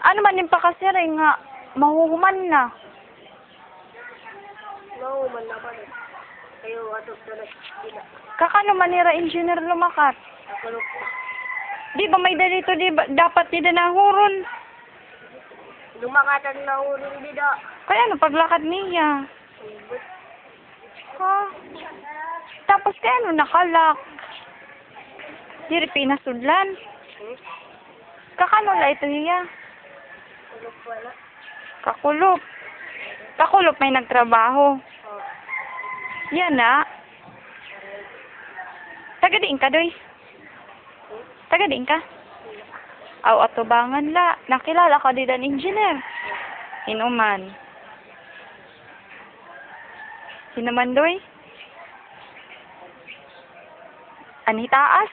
Ano man yung pakasiri nga, mahuhuman na. Mahuman na pa rin. Kayo, atog na nagpila. Kakano manira engineer lumakat? Nakulog po. Di ba may dalito, di ba? Dapat di na nahuron. Lumakatan na uling dida. Kaya ano, paglakad niya. Ha? Tapos kaya ano, nakalak. Diri pinasudlan. Kakano la ito niya? Kulog po na. Kakulop. Kakulop may nagtrabaho. Oh. Yan na. Tagadiin ka, doy. Tagadiin ka. Aw, atubangan la. Nakilala ka din ang engineer. Inuman. Sinuman, doy? Ani taas?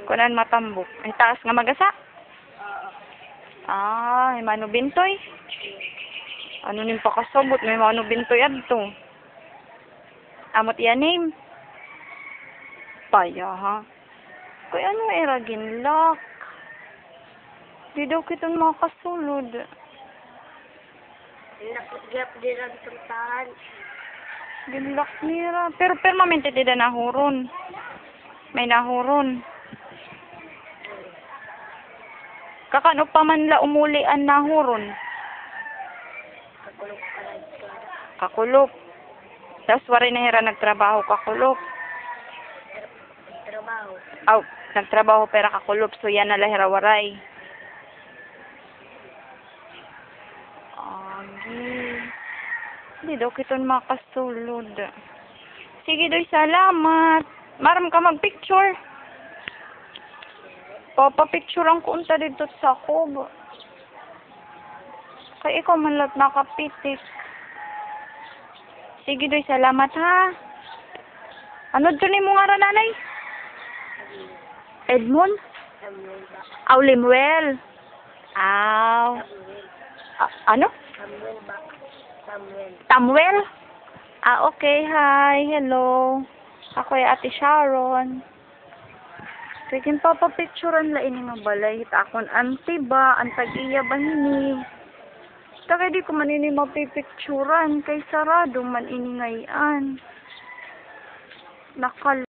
Kunan matambok. Ani taas nga magasa? Ah, may mano bintoy. Ano nin pakasabot? May mano bintoy adto. Amot iya name? Paya, ha? Kaya ano era ginlock? Di daw kitang makasulod. Nakagap din ang puntahan. Ginlock nira. Pero permanente di na nahuron. May nahuron. Kakano pa man la umuli ang nahuron? Kakulog ka lang. Kakulop. Tapos wari na hira nagtrabaho kakulop. Trabaho. Aw, nagtrabaho pera kakulop. So yan na lahira waray. Agi. Hindi daw kiton makasulod. Sige doy, salamat. Maram ka magpicture. Papapicture ang kunta dito sa kubo. Kaya ikaw man lang nakapitik. Sige doy, salamat ha. Ano dyan mo nga ra nanay? Edmond? Samuel ba? Aw, Limuel. Aw. Ano? Samuel ba? Samuel. Samuel? Ah, okay. Hi. Hello. Ako ay Ate Sharon. Sige, papapicturean la ini nga balay. Akon auntie ba? Antag iya ba hini? Tagay di ko man ini mapipicturean. Kay sarado man ini ngayon. Nakal